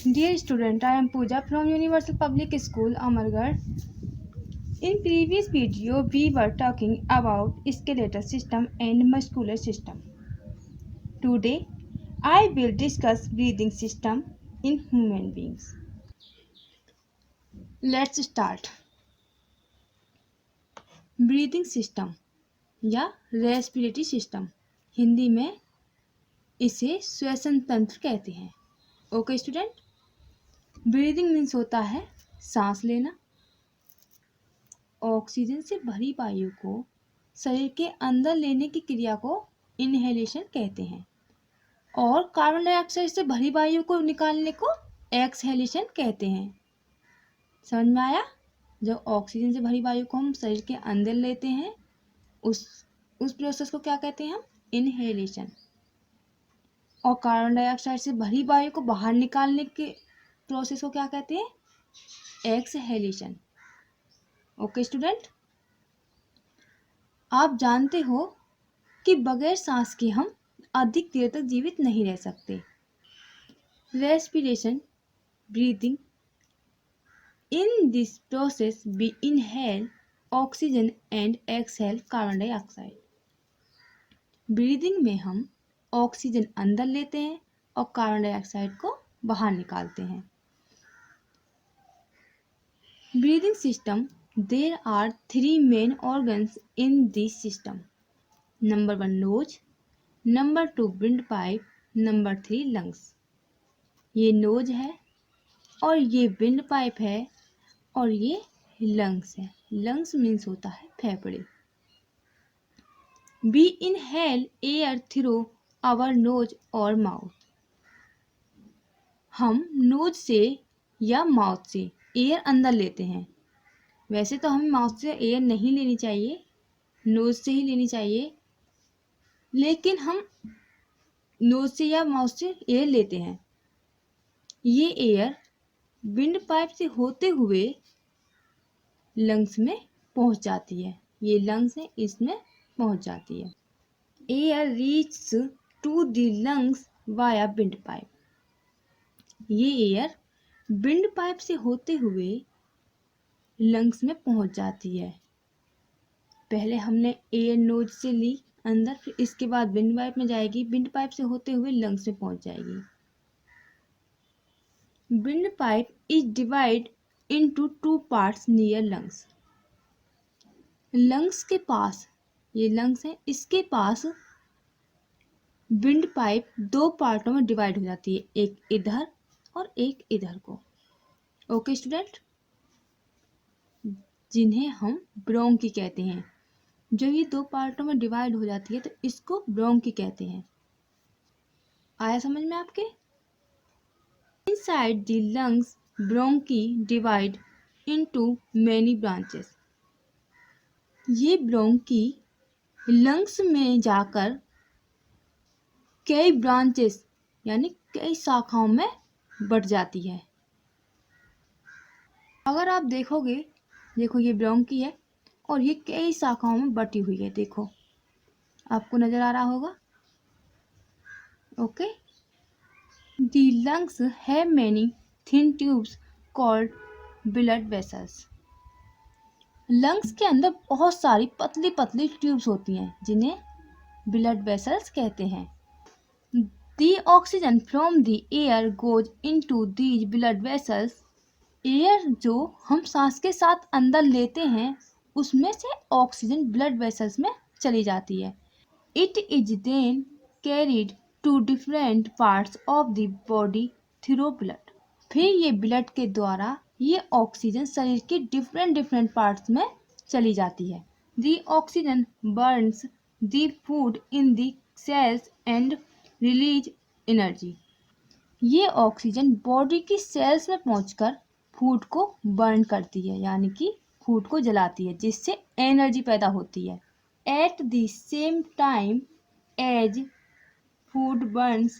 Dear student, I am Pooja from Universal Public School, Amargarh. In previous video, we were talking about skeletal system and muscular system. Today, I will discuss breathing system in human beings. Let's start. Breathing system या respiratory system, Hindi में इसे श्वसन तंत्र कहते हैं. Okay student, breathing means होता है सांस लेना. ऑक्सीजन से भरी वायु को शरीर के अंदर लेने की क्रिया को इनहेलेशन कहते हैं और कार्बन डाइऑक्साइड से भरी वायु को निकालने को एक्सहेलेशन कहते हैं. समझ में आया? जब ऑक्सीजन से भरी वायु को हम शरीर के अंदर लेते हैं उस प्रोसेस को क्या कहते हैं हम? इनहेलेशन. और कार्बन डाइऑक्साइड से भरी वायु को बाहर निकालने के प्रोसेस को क्या कहते हैं? एक्सहेलेशन. ओके स्टूडेंट, आप जानते हो कि बगैर सांस के हम अधिक देर तक जीवित नहीं रह सकते. Respiration, breathing. In this process we inhale oxygen and exhale carbon dioxide. Breathing में हम ऑक्सीजन अंदर लेते हैं और कार्बन डाइऑक्साइड को बाहर निकालते हैं. Breathing system, there are three main organs in this system. Number 1 nose, number 2 windpipe, number 3 lungs. ये नोज है और ये विंड पाइप है और ये लंग्स है. लंग्स मीन्स होता है फेफड़े. We inhale air through our nose और माउथ. हम नोज से या माउथ से एयर अंदर लेते हैं. वैसे तो हमें माउथ से एयर नहीं लेनी चाहिए, नोज से ही लेनी चाहिए, लेकिन हम नोज से या माउथ से एयर लेते हैं. ये एयर विंड पाइप से होते हुए लंग्स में पहुंच जाती है. ये लंग्स है, इसमें पहुंच जाती है. Air reach to the lungs via windpipe. ये एयर विंड पाइप से होते हुए लंग्स में पहुंच जाती है. पहले हमने एयर नोज से ली अंदर, फिर इसके बाद विंड पाइप में जाएगी, विंड पाइप से होते हुए लंग्स में पहुंच जाएगी. Wind pipe is divide into 2 parts near lungs. Lungs के पास, ये लंग्स है, इसके पास विंड पाइप 2 पार्टों में डिवाइड हो जाती है, एक इधर और एक इधर को. ओके स्टूडेंट, जिन्हें हम ब्रोंकी कहते हैं. जब ये 2 पार्टों में डिवाइड हो जाती है तो इसको ब्रोंकी कहते हैं. आया समझ में आपके? Inside the lungs bronchi divide into many branches. ये ब्रोंकी लंग्स में जाकर कई ब्रांचेस यानी कई शाखाओं में बट जाती है. अगर आप देखोगे, देखो ये ब्रोंकी है और ये कई शाखाओं में बटी हुई है. देखो, आपको नजर आ रहा होगा. Okay. The lungs have many thin tubes called blood vessels. Lungs के अंदर बहुत सारी पतली पतली ट्यूब्स होती हैं जिन्हें ब्लड वेसल्स कहते हैं. The oxygen from the air goes into these blood vessels. Air जो हम सांस के साथ अंदर लेते हैं उसमें से ऑक्सीजन ब्लड वेसल्स में चली जाती है. It is then carried to different parts of the body through blood. फिर ये ब्लड के द्वारा ये ऑक्सीजन शरीर के डिफरेंट पार्ट्स में चली जाती है. The oxygen burns the food in the cells and release energy. ये ऑक्सीजन बॉडी की सेल्स में पहुंचकर फूड को बर्न करती है, यानी कि फूड को जलाती है, जिससे एनर्जी पैदा होती है. At the same time as food burns,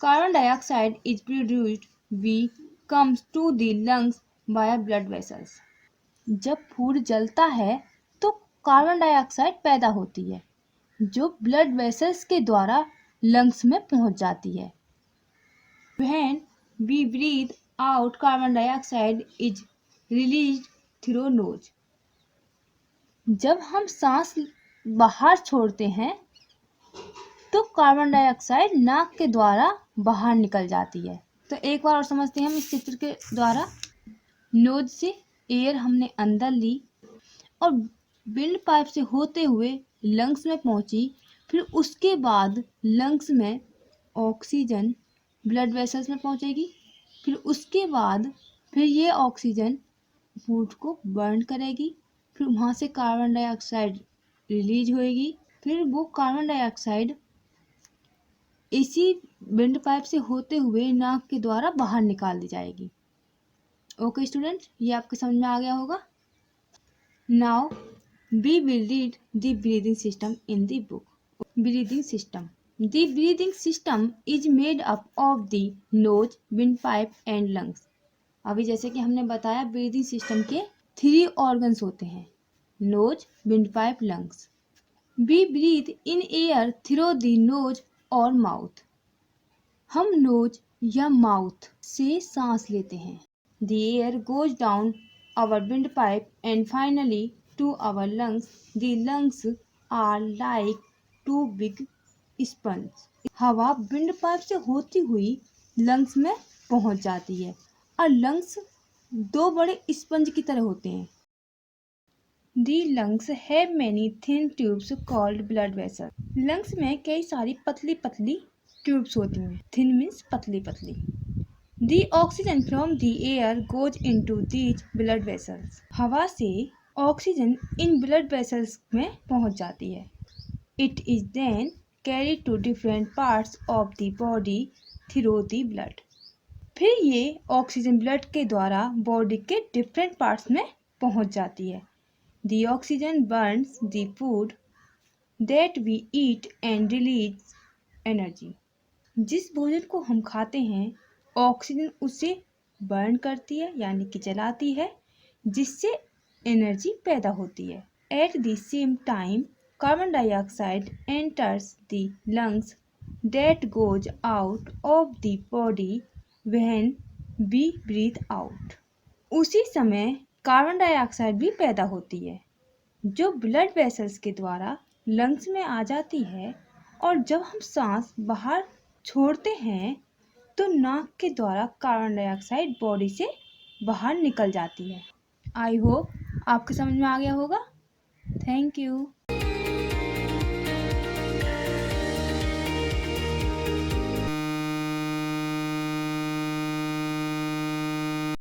carbon dioxide is produced we comes to the lungs by blood vessels. जब फूड जलता है तो कार्बन डाइऑक्साइड पैदा होती है जो ब्लड वेसल्स के द्वारा लंग्स में पहुंच जाती है. When we breathe, out carbon dioxide is released through nose. जब हम सांस बाहर छोड़ते हैं तो कार्बन डाइऑक्साइड नाक के द्वारा बाहर निकल जाती है। तो एक बार और समझते हैं हम इस चित्र के द्वारा। नोज से एयर हमने अंदर ली और विंड पाइप से होते हुए लंग्स में पहुंची, फिर उसके बाद लंग्स में ऑक्सीजन ब्लड वेसल्स में पहुंचेगी, फिर उसके बाद फिर ये ऑक्सीजन फूड को बर्न करेगी, फिर वहाँ से कार्बन डाइऑक्साइड रिलीज होएगी, फिर वो कार्बन डाइऑक्साइड इसी विंड पाइप से होते हुए नाक के द्वारा बाहर निकाल दी जाएगी। ओके स्टूडेंट्स, ये आपके समझ में आ गया होगा। Now we will read the breathing system in the book. Breathing system. The breathing system is made up of the nose, windpipe and lungs. अभी जैसे कि हमने बताया ब्रीदिंग सिस्टम के 3 ऑर्गन्स होते हैं, nose, windpipe, lungs. We breathe in air through the nose और mouth. हम नोज या माउथ से सांस लेते हैं। The air goes down our windpipe and finally to our lungs. The lungs are like 2 big sponge. हवा windpipe से होती हुई लंग्स में पहुंच जाती है और लंग्स 2 बड़े स्पंज की तरह होते हैं। The lungs have many thin tubes called blood vessels. Lungs में कई सारी पतली पतली ट्यूब्स होती हैं। Thin means पतली पतली। The oxygen from the air goes into these blood vessels. हवा से ऑक्सीजन इन ब्लड वेसल्स में पहुंच जाती है। It is then carried to different parts of the body through the blood. फिर ये ऑक्सीजन ब्लड के द्वारा बॉडी के डिफरेंट पार्ट्स में पहुंच जाती है। The oxygen burns the food that we eat and release energy. जिस भोजन को हम खाते हैं ऑक्सीजन उसे बर्न करती है यानी कि जलाती है, जिससे एनर्जी पैदा होती है। At the same time, carbon dioxide enters the lungs that goes out of the body when we breathe out. उसी समय कार्बन डाइऑक्साइड भी पैदा होती है जो ब्लड वेसल्स के द्वारा लंग्स में आ जाती है, और जब हम सांस बाहर छोड़ते हैं तो नाक के द्वारा कार्बन डाइऑक्साइड बॉडी से बाहर निकल जाती है। आई होप आपके समझ में आ गया होगा। Thank you.